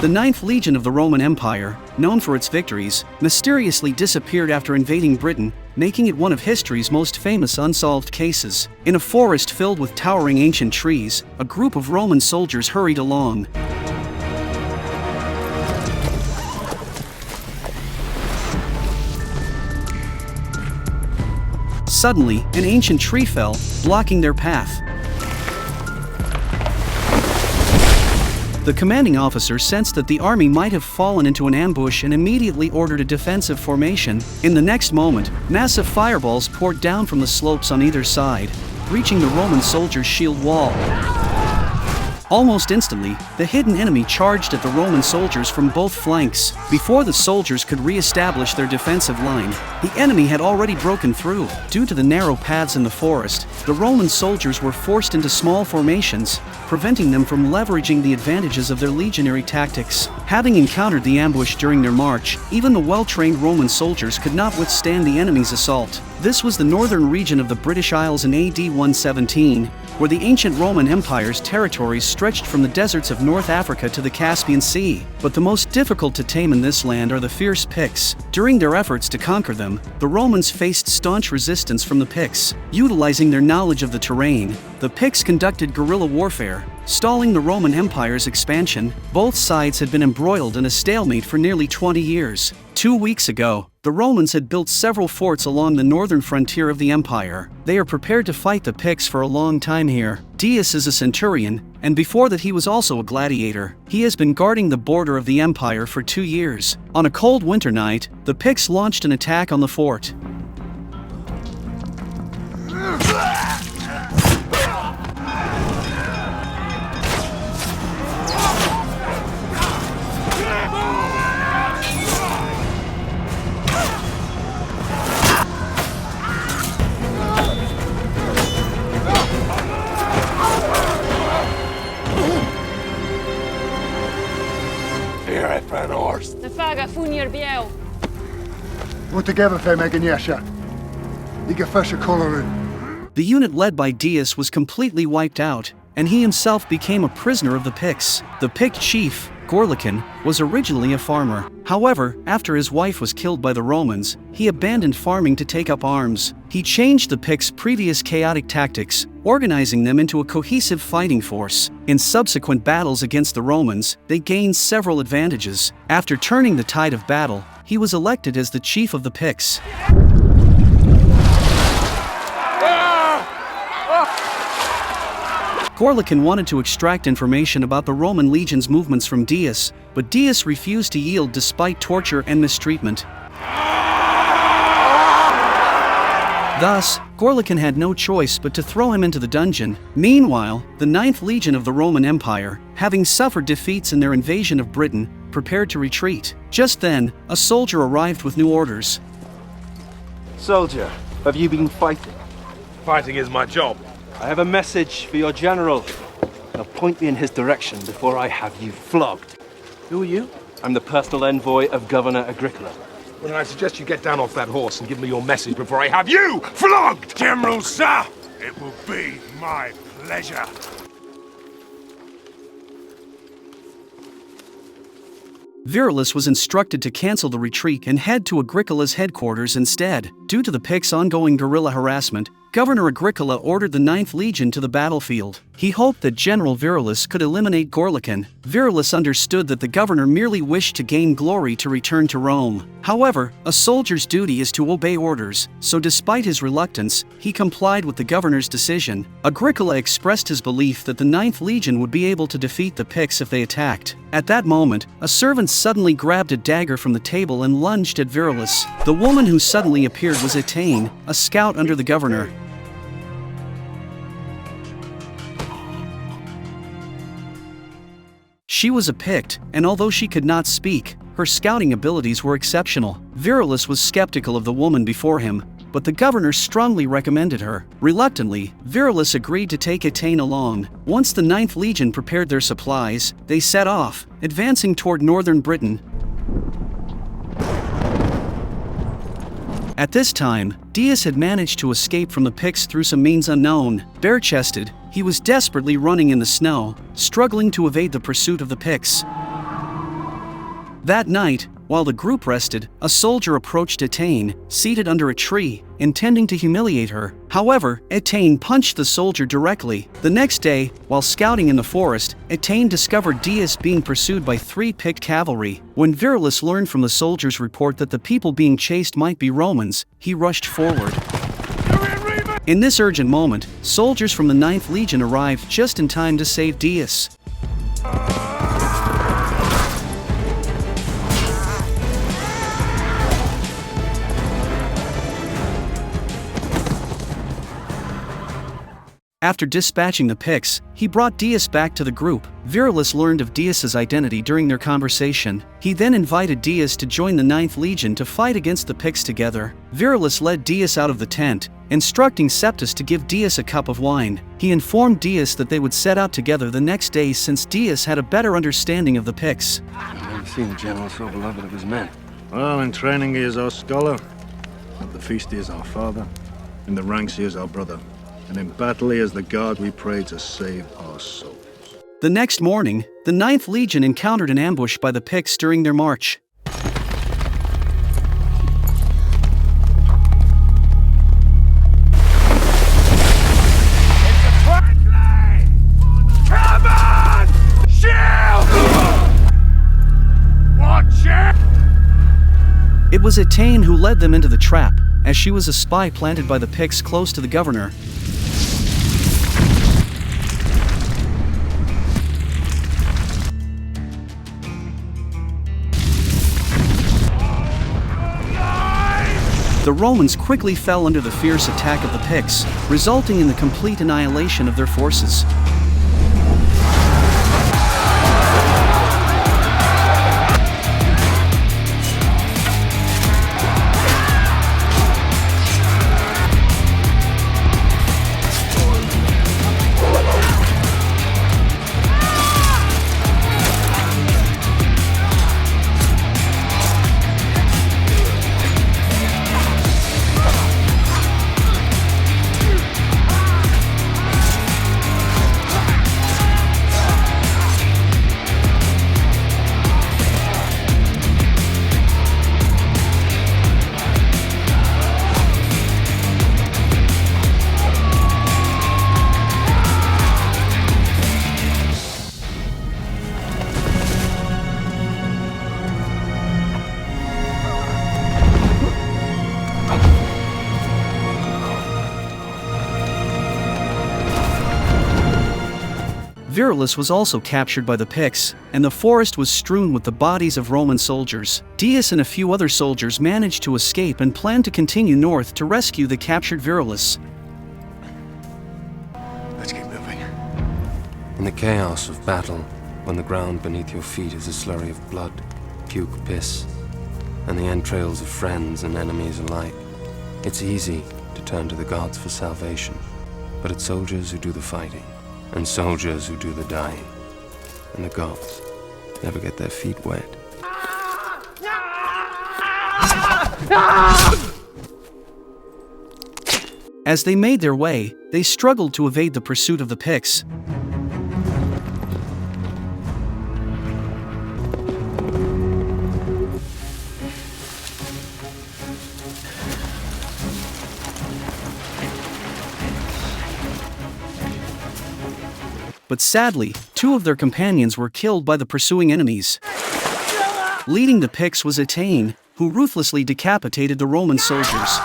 The 9th Legion of the Roman Empire, known for its victories, mysteriously disappeared after invading Britain, making it one of history's most famous unsolved cases. In a forest filled with towering ancient trees, a group of Roman soldiers hurried along. Suddenly, an ancient tree fell, blocking their path. The commanding officer sensed that the army might have fallen into an ambush and immediately ordered a defensive formation. In the next moment, massive fireballs poured down from the slopes on either side, breaching the Roman soldiers' shield wall. Almost instantly, the hidden enemy charged at the Roman soldiers from both flanks. Before the soldiers could re-establish their defensive line, the enemy had already broken through. Due to the narrow paths in the forest, the Roman soldiers were forced into small formations, preventing them from leveraging the advantages of their legionary tactics. Having encountered the ambush during their march, even the well-trained Roman soldiers could not withstand the enemy's assault. This was the northern region of the British Isles in AD 117, where the ancient Roman Empire's territories stretched from the deserts of North Africa to the Caspian Sea. But the most difficult to tame in this land are the fierce Picts. During their efforts to conquer them, the Romans faced staunch resistance from the Picts. Utilizing their knowledge of the terrain, the Picts conducted guerrilla warfare, stalling the Roman Empire's expansion. Both sides had been embroiled in a stalemate for nearly 20 years. 2 weeks ago, the Romans had built several forts along the northern frontier of the empire. They are prepared to fight the Picts for a long time here. Diaz is a Centurion, and before that he was also a gladiator. He has been guarding the border of the empire for 2 years. On a cold winter night, the Picts launched an attack on the fort. The faga funir biel. What together they make a yasha. You get fresh color in. The unit led by Diaz was completely wiped out, and he himself became a prisoner of the Picts. The Pict chief, Gorlacon, was originally a farmer. However, after his wife was killed by the Romans, he abandoned farming to take up arms. He changed the Picts' previous chaotic tactics, organizing them into a cohesive fighting force. In subsequent battles against the Romans, they gained several advantages. After turning the tide of battle, he was elected as the chief of the Picts. Gorlacon wanted to extract information about the Roman legion's movements from Diaz, but Diaz refused to yield despite torture and mistreatment. Thus, Gorlacon had no choice but to throw him into the dungeon. Meanwhile, the 9th Legion of the Roman Empire, having suffered defeats in their invasion of Britain, prepared to retreat. Just then, a soldier arrived with new orders. Soldier, have you been fighting? Fighting is my job. I have a message for your general. Now point me in his direction before I have you flogged. Who are you? I'm the personal envoy of Governor Agricola. Well, I suggest you get down off that horse and give me your message before I have you flogged! General, sir! It will be my pleasure. Virilus was instructed to cancel the retreat and head to Agricola's headquarters instead. Due to the Picts' ongoing guerrilla harassment, Governor Agricola ordered the 9th Legion to the battlefield. He hoped that General Virilus could eliminate Gorlacon. Virilus understood that the governor merely wished to gain glory to return to Rome. However, a soldier's duty is to obey orders, so despite his reluctance, he complied with the governor's decision. Agricola expressed his belief that the 9th Legion would be able to defeat the Picts if they attacked. At that moment, a servant suddenly grabbed a dagger from the table and lunged at Virilus. The woman who suddenly appeared was Etane, a scout under the governor. She was a Pict, and although she could not speak, her scouting abilities were exceptional. Virilus was skeptical of the woman before him, but the governor strongly recommended her. Reluctantly, Virilus agreed to take Etane along. Once the 9th Legion prepared their supplies, they set off, advancing toward northern Britain. At this time, Diaz had managed to escape from the Picts through some means unknown. Bare-chested, he was desperately running in the snow, struggling to evade the pursuit of the Picts. That night, while the group rested, a soldier approached Etaine, seated under a tree, intending to humiliate her. However, Etaine punched the soldier directly. The next day, while scouting in the forest, Etaine discovered Diaz being pursued by 3 Pict cavalry. When Virilus learned from the soldiers' report that the people being chased might be Romans, he rushed forward. In this urgent moment, soldiers from the 9th Legion arrived just in time to save Diaz. After dispatching the Picts, he brought Diaz back to the group. Virilus learned of Diaz's identity during their conversation. He then invited Diaz to join the 9th Legion to fight against the Picts together. Virilus led Diaz out of the tent, instructing Septus to give Diaz a cup of wine. He informed Diaz that they would set out together the next day since Diaz had a better understanding of the Picts. I've never seen a general so beloved of his men. Well, in training he is our scholar, at the feast he is our father, in the ranks he is our brother, and in battle he is the God we pray to save our souls. The next morning, the 9th Legion encountered an ambush by the Picts during their march. Come on! Shield! Watch it! It was Etaine who led them into the trap, as she was a spy planted by the Picts close to the governor. The Romans quickly fell under the fierce attack of the Picts, resulting in the complete annihilation of their forces. Virilus was also captured by the Picts, and the forest was strewn with the bodies of Roman soldiers. Diaz and a few other soldiers managed to escape and planned to continue north to rescue the captured Virilus. Let's keep moving. In the chaos of battle, when the ground beneath your feet is a slurry of blood, puke, piss, and the entrails of friends and enemies alike, it's easy to turn to the gods for salvation. But it's soldiers who do the fighting, and soldiers who do the dying. And the gods never get their feet wet. As they made their way, they struggled to evade the pursuit of the Picts. But sadly, 2 of their companions were killed by the pursuing enemies. Leading the Picts was Etaine, who ruthlessly decapitated the Roman soldiers.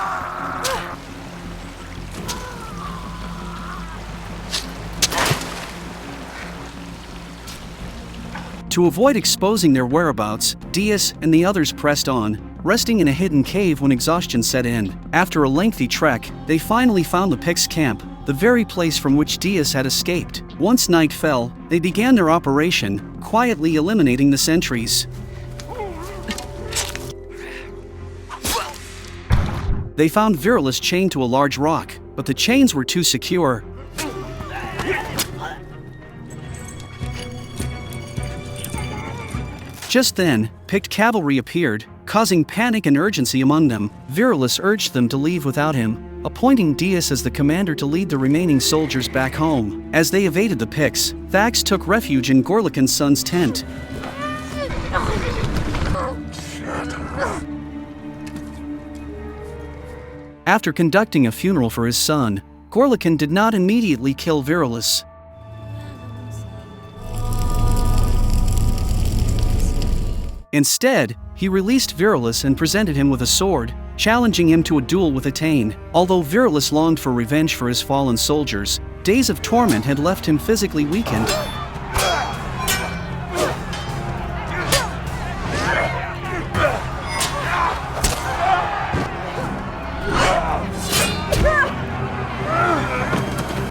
To avoid exposing their whereabouts, Diaz and the others pressed on, resting in a hidden cave when exhaustion set in. After a lengthy trek, they finally found the Picts' camp, the very place from which Diaz had escaped. Once night fell, they began their operation, quietly eliminating the sentries. They found Virilus chained to a large rock, but the chains were too secure. Just then, Pict cavalry appeared, causing panic and urgency among them. Virilus urged them to leave without him, appointing Diaz as the commander to lead the remaining soldiers back home. As they evaded the Picts, Thax took refuge in Gorlacon's son's tent. After conducting a funeral for his son, Gorlacon did not immediately kill Virilus. Instead, he released Virilus and presented him with a sword, challenging him to a duel with Attain. Although Virilus longed for revenge for his fallen soldiers, days of torment had left him physically weakened.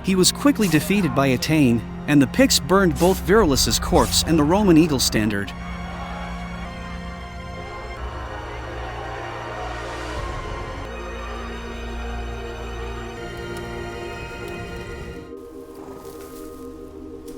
He was quickly defeated by Attain, and the Picts burned both Virilus's corpse and the Roman eagle standard.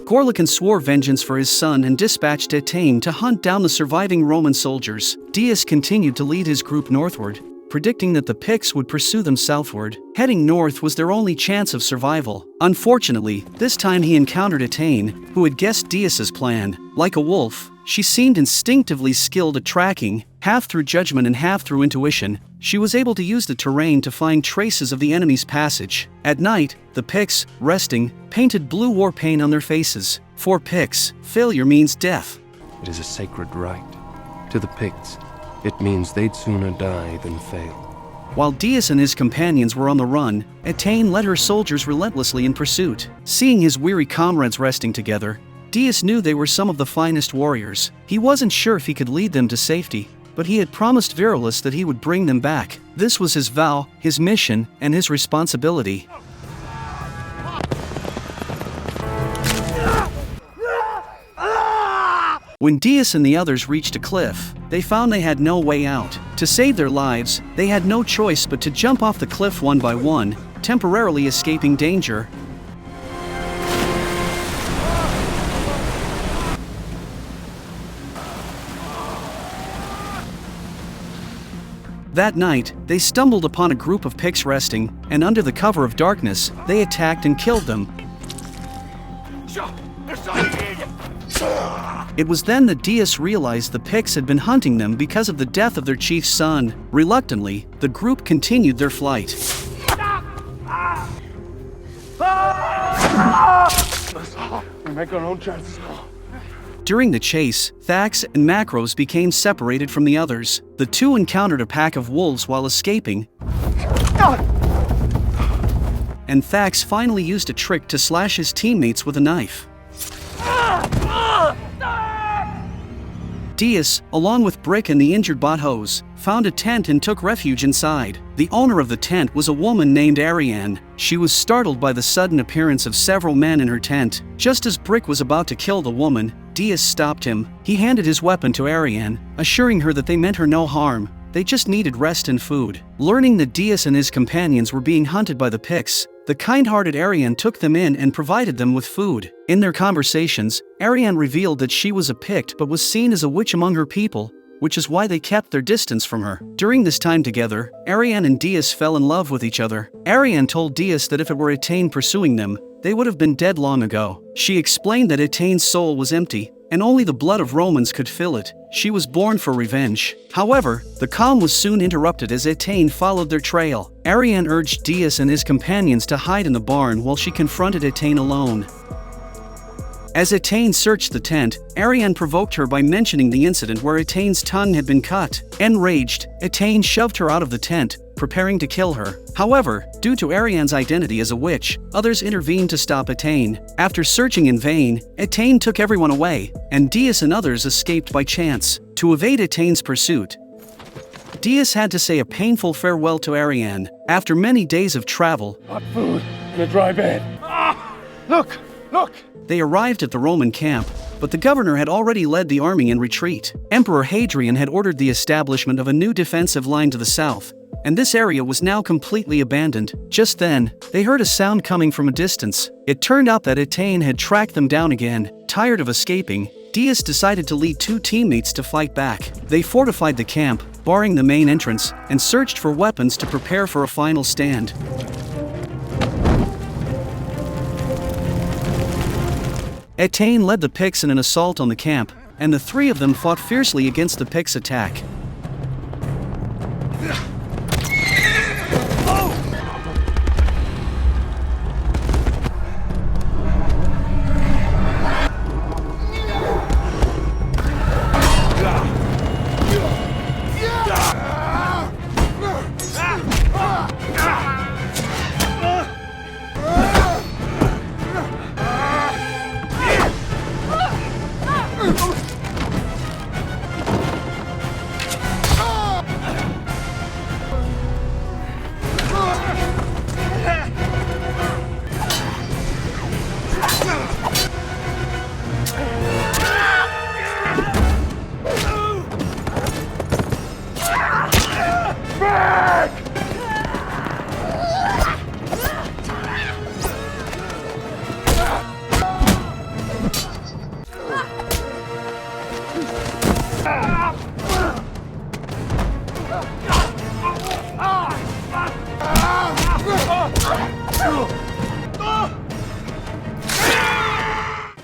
Gorlacon swore vengeance for his son and dispatched Attain to hunt down the surviving Roman soldiers. Diaz continued to lead his group northward, predicting that the Picts would pursue them southward. Heading north was their only chance of survival. Unfortunately, this time he encountered Attain, who had guessed Diaz's plan. Like a wolf, she seemed instinctively skilled at tracking, half through judgment and half through intuition. She was able to use the terrain to find traces of the enemy's passage. At night, the Picts, resting, painted blue war paint on their faces. For Picts, failure means death. It is a sacred right. To the Picts, it means they'd sooner die than fail. While Diaz and his companions were on the run, Attain led her soldiers relentlessly in pursuit. Seeing his weary comrades resting together, Diaz knew they were some of the finest warriors. He wasn't sure if he could lead them to safety, but he had promised Virilus that he would bring them back. This was his vow, his mission, and his responsibility. When Diaz and the others reached a cliff, they found they had no way out. To save their lives, they had no choice but to jump off the cliff one by one, temporarily escaping danger. That night, they stumbled upon a group of Picts resting, and under the cover of darkness, they attacked and killed them. It was then that Diaz realized the Picts had been hunting them because of the death of their chief's son. Reluctantly, the group continued their flight. We make our own choices. During the chase, Thax and Macros became separated from the others. The two encountered a pack of wolves while escaping, and Thax finally used a trick to slash his teammates with a knife. Diaz, along with Brick and the injured Bothos, found a tent and took refuge inside. The owner of the tent was a woman named Ariane. She was startled by the sudden appearance of several men in her tent. Just as Brick was about to kill the woman, Diaz stopped him. He handed his weapon to Ariane, assuring her that they meant her no harm. They just needed rest and food. Learning that Diaz and his companions were being hunted by the Picts, the kind-hearted Ariane took them in and provided them with food. In their conversations, Ariane revealed that she was a Pict but was seen as a witch among her people, which is why they kept their distance from her. During this time together, Ariane and Diaz fell in love with each other. Ariane told Diaz that if it were Attain pursuing them, they would have been dead long ago. She explained that Attain's soul was empty, and only the blood of Romans could fill it. She was born for revenge. However, the calm was soon interrupted as Attain followed their trail. Ariane urged Diaz and his companions to hide in the barn while she confronted Attain alone. As Attain searched the tent, Ariane provoked her by mentioning the incident where Attain's tongue had been cut. Enraged, Attain shoved her out of the tent, preparing to kill her. However, due to Ariane's identity as a witch, others intervened to stop Attain. After searching in vain, Attain took everyone away, and Diaz and others escaped by chance. To evade Attain's pursuit, Diaz had to say a painful farewell to Ariane. After many days of travel, Hot food and a dry bed. Look! Look! They arrived at the Roman camp, but the governor had already led the army in retreat. Emperor Hadrian had ordered the establishment of a new defensive line to the south, and this area was now completely abandoned. Just then, they heard a sound coming from a distance. It turned out that Attain had tracked them down again. Tired of escaping, Diaz decided to lead two teammates to fight back. They fortified the camp, barring the main entrance, and searched for weapons to prepare for a final stand. Attain led the Picts in an assault on the camp, and the three of them fought fiercely against the Picts' attack.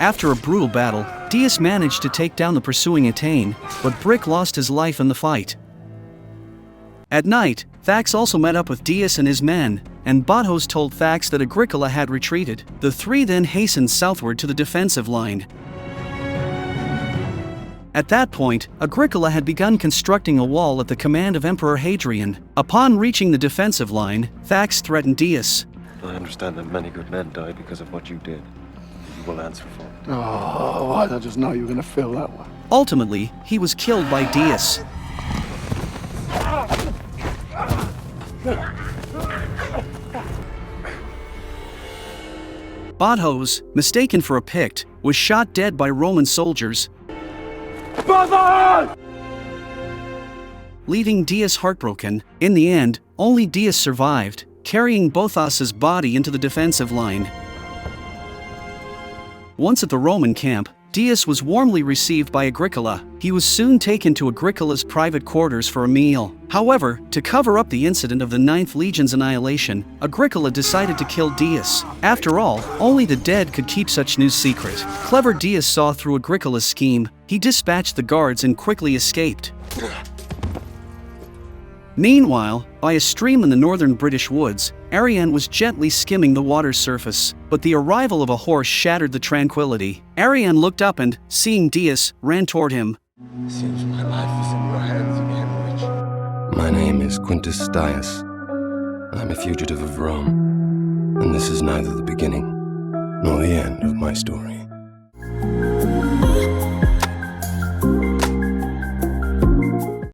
After a brutal battle, Diaz managed to take down the pursuing Atane, but Brick lost his life in the fight. At night, Thax also met up with Diaz and his men, and Bothos told Thax that Agricola had retreated. The three then hastened southward to the defensive line. At that point, Agricola had begun constructing a wall at the command of Emperor Hadrian. Upon reaching the defensive line, Thax threatened Diaz. I understand that many good men died because of what you did. You will answer for it. Oh, why did I just know you were going to feel that way? Ultimately, he was killed by Diaz. Bothos, mistaken for a Pict, was shot dead by Roman soldiers, leaving Diaz heartbroken. In the end, only Diaz survived, carrying Bothos's body into the defensive line. Once at the Roman camp, Diaz was warmly received by Agricola. He was soon taken to Agricola's private quarters for a meal. However, to cover up the incident of the 9th Legion's annihilation, Agricola decided to kill Diaz. After all, only the dead could keep such news secret. Clever Diaz saw through Agricola's scheme. He dispatched the guards and quickly escaped. Meanwhile, by a stream in the northern British woods, Ariane was gently skimming the water's surface, but the arrival of a horse shattered the tranquility. Ariane looked up and, seeing Diaz, ran toward him. Seems my life is in your hands again, Witch. My name is Quintus Dias. I'm a fugitive of Rome, and this is neither the beginning nor the end of my story.